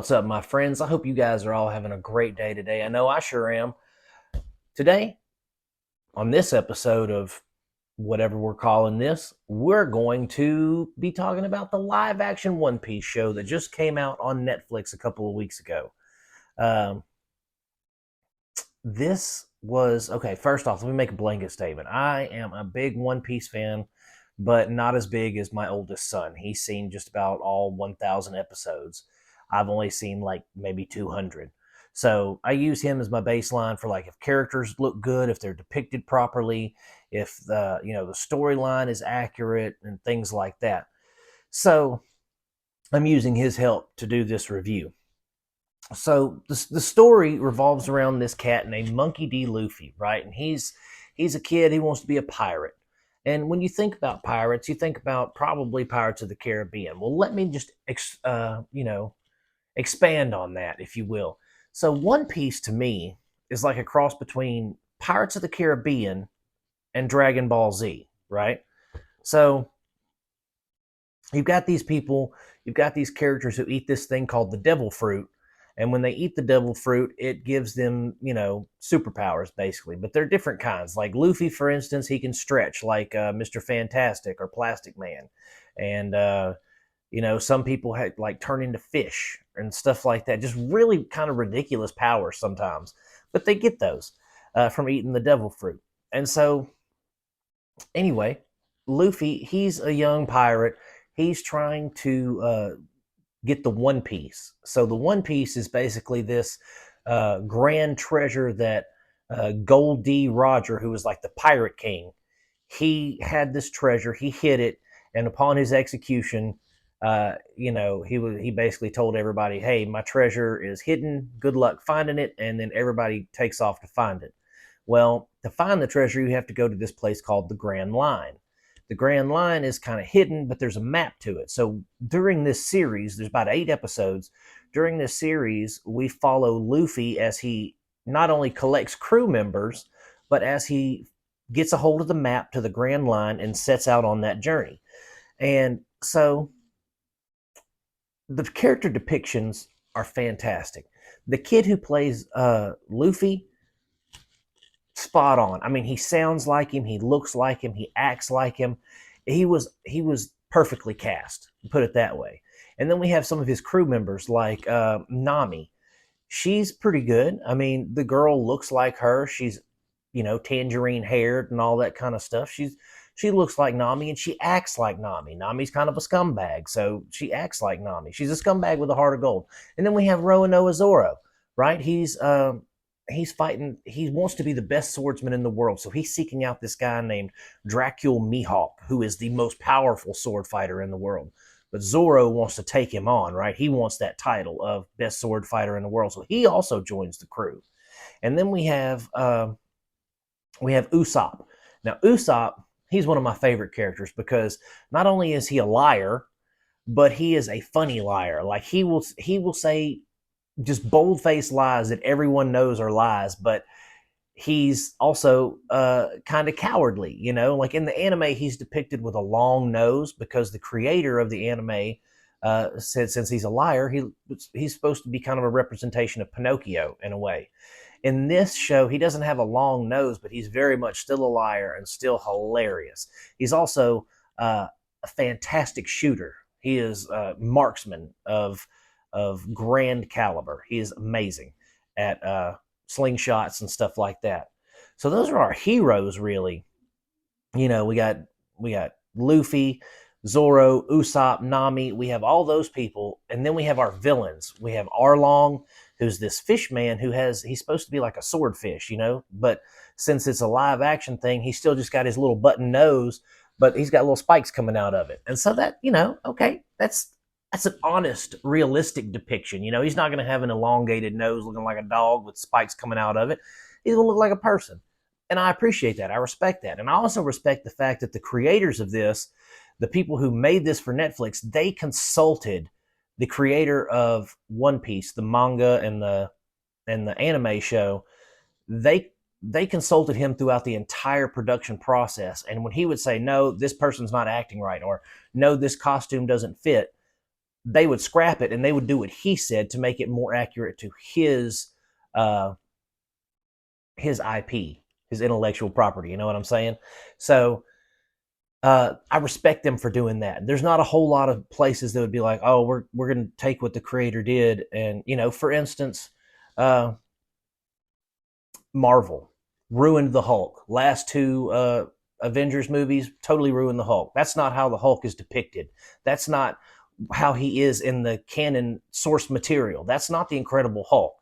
What's up, my friends? I hope you guys are all having a great day today. I know I sure am. Today, on this episode of whatever we're calling this, we're going to be talking about the live action One Piece show that just came out on Netflix a couple of weeks ago. Um, this was okay. First off, let me make a blanket statement. I am a big One Piece fan, but not as big as my oldest son. He's seen just about all 1,000 episodes. I've only seen like maybe 200. So I use him as my baseline for like if characters look good, if they're depicted properly, if the storyline is accurate and things like that. So I'm using his help to do this review. So the story revolves around this cat named Monkey D Luffy, right? And he's a kid. He wants to be a pirate. And when you think about pirates, you think about probably Pirates of the Caribbean. Well, let me just expand on that, if you will. So One Piece to me is like a cross between Pirates of the Caribbean and Dragon Ball Z, right? So you've got these people, you've got these characters who eat this thing called the devil fruit. And when they eat the devil fruit, it gives them, superpowers basically. But they're different kinds. Like Luffy, for instance, he can stretch like Mr. Fantastic or Plastic Man. And, some people like turn into fish and stuff like that. Just really kind of ridiculous powers sometimes. But they get those from eating the devil fruit. And so, anyway, Luffy, he's a young pirate. He's trying to get the One Piece. So the One Piece is basically this grand treasure that Gold D. Roger, who was like the pirate king, he had this treasure. He hid it, and upon his execution, he basically told everybody, "Hey, my treasure is hidden. Good luck finding it." And then everybody takes off to find it. Well, to find the treasure, you have to go to this place called the Grand Line. The Grand Line is kind of hidden, but there's a map to it. So during this series, there's about 8 episodes. During this series, we follow Luffy as he not only collects crew members, but as he gets a hold of the map to the Grand Line and sets out on that journey. And so the character depictions are fantastic. The kid who plays Luffy, spot on. I mean, he sounds like him, he looks like him, he acts like him. He was perfectly cast, put it that way. And then we have some of his crew members like Nami. She's pretty good. I mean, the girl looks like her. She's tangerine haired and all that kind of stuff. She looks like Nami and she acts like Nami. Nami's kind of a scumbag, so she acts like Nami. She's a scumbag with a heart of gold. And then we have Roanoa Zoro, right? He's fighting. He wants to be the best swordsman in the world, so he's seeking out this guy named Dracul Mihawk, who is the most powerful sword fighter in the world. But Zoro wants to take him on, right? He wants that title of best sword fighter in the world, so he also joins the crew. And then we have Usopp. Now Usopp, he's one of my favorite characters because not only is he a liar, but he is a funny liar. Like he will say just bold faced lies that everyone knows are lies, but he's also kind of cowardly. Like in the anime, he's depicted with a long nose because the creator of the anime said since he's a liar, he's supposed to be kind of a representation of Pinocchio in a way. In this show, he doesn't have a long nose, but he's very much still a liar and still hilarious. He's also a fantastic shooter. He is a marksman of grand caliber. He is amazing at slingshots and stuff like that. So those are our heroes, really. We got Luffy, Zoro, Usopp, Nami. We have all those people, and then we have our villains. We have Arlong, who's this fish man he's supposed to be like a swordfish, but since it's a live action thing, he's still just got his little button nose, but he's got little spikes coming out of it. And so that, okay, that's an honest, realistic depiction. He's not going to have an elongated nose looking like a dog with spikes coming out of it. He's going to look like a person. And I appreciate that. I respect that. And I also respect the fact that the creators of this, the people who made this for Netflix, they consulted the creator of One Piece, the manga and the anime show. They consulted him throughout the entire production process. And when he would say, no, this person's not acting right, or no, this costume doesn't fit, they would scrap it and they would do what he said to make it more accurate to uh, his IP, his intellectual property. You know what I'm saying? So I respect them for doing that. There's not a whole lot of places that would be like, oh, we're going to take what the creator did, and for instance, uh, Marvel ruined the Hulk. Last two Avengers movies totally ruined the Hulk. That's not how the Hulk is depicted. That's not how he is in the canon source material. That's not the Incredible Hulk.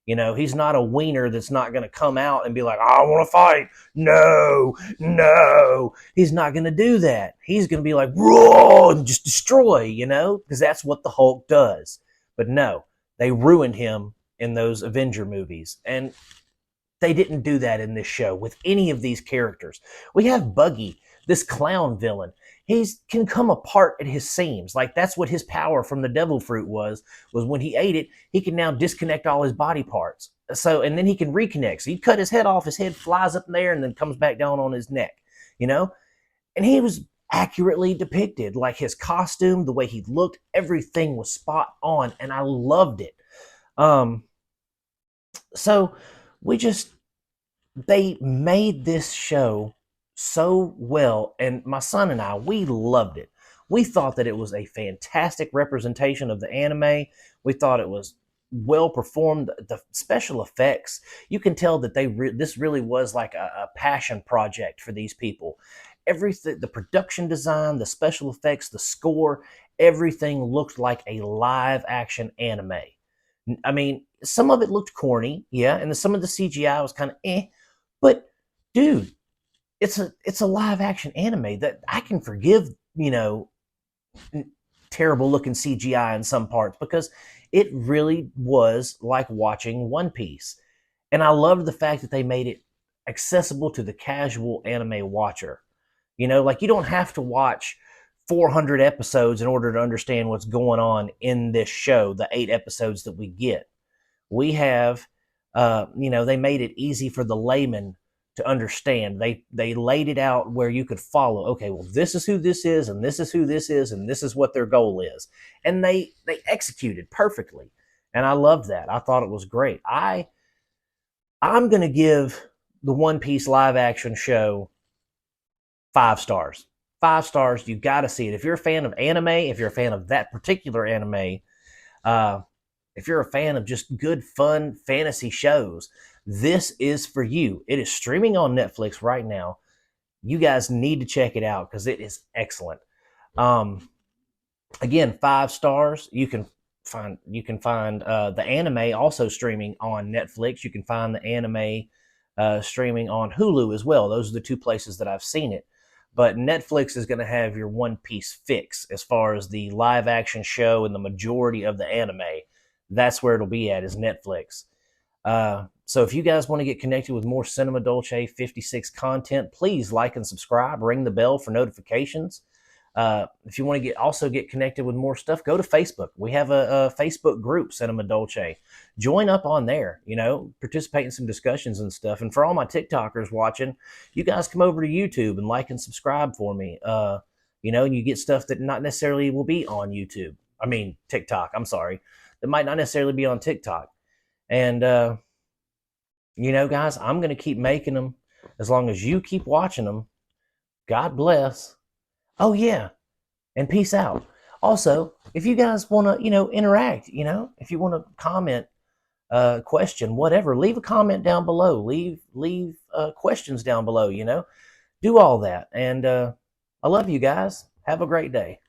He's not a wiener that's not going to come out and be like, I want to fight. No, no. He's not going to do that. He's going to be like, roar, and just destroy, because that's what the Hulk does. But no, they ruined him in those Avenger movies. And they didn't do that in this show with any of these characters. We have Buggy, this clown villain. He can come apart at his seams. Like, that's what his power from the devil fruit was when he ate it, he can now disconnect all his body parts. And then he can reconnect. So you cut his head off, his head flies up in there and then comes back down on his neck, And he was accurately depicted. Like, his costume, the way he looked, everything was spot on, and I loved it. So they made this show so well, and my son and I, we loved it. We thought that it was a fantastic representation of the anime. We thought it was well performed. The special effects, you can tell that this really was like a passion project for these people. Everything, the production design, the special effects, the score, everything looked like a live action anime. I mean, some of it looked corny, yeah, and some of the CGI was kind of but dude, it's a live action anime that I can forgive, terrible looking CGI in some parts, because it really was like watching One Piece. And I loved the fact that they made it accessible to the casual anime watcher. Like, you don't have to watch 400 episodes in order to understand what's going on in this show, the 8 episodes that we get. We have, they made it easy for the layman to understand. They laid it out where you could follow. Okay, well, this is who this is, and this is who this is, and this is what their goal is. And they executed perfectly. And I loved that. I thought it was great. I'm going to give the One Piece live action show 5 stars. 5 stars. You got to see it. If you're a fan of anime, if you're a fan of that particular anime, if you're a fan of just good, fun fantasy shows, this is for you. It is streaming on Netflix right now. You guys need to check it out because it is excellent. Again, 5 stars. You can find the anime also streaming on Netflix. You can find the anime streaming on Hulu as well. Those are the 2 places that I've seen it. But Netflix is going to have your One Piece fix as far as the live action show and the majority of the anime. That's where it'll be at, is Netflix. So if you guys want to get connected with more Cinema Dolce 56 content, please like and subscribe. Ring the bell for notifications. If you want to also get connected with more stuff, go to Facebook. We have a Facebook group, Cinema Dolce. Join up on there, participate in some discussions and stuff. And for all my TikTokers watching, you guys come over to YouTube and like and subscribe for me. And you get stuff that not necessarily will be on YouTube. I mean, TikTok, I'm sorry. That might not necessarily be on TikTok. And, guys, I'm going to keep making them as long as you keep watching them. God bless. Oh, yeah. And peace out. Also, if you guys want to, interact, if you want to comment, question, whatever, leave a comment down below. Leave questions down below, Do all that. And I love you guys. Have a great day.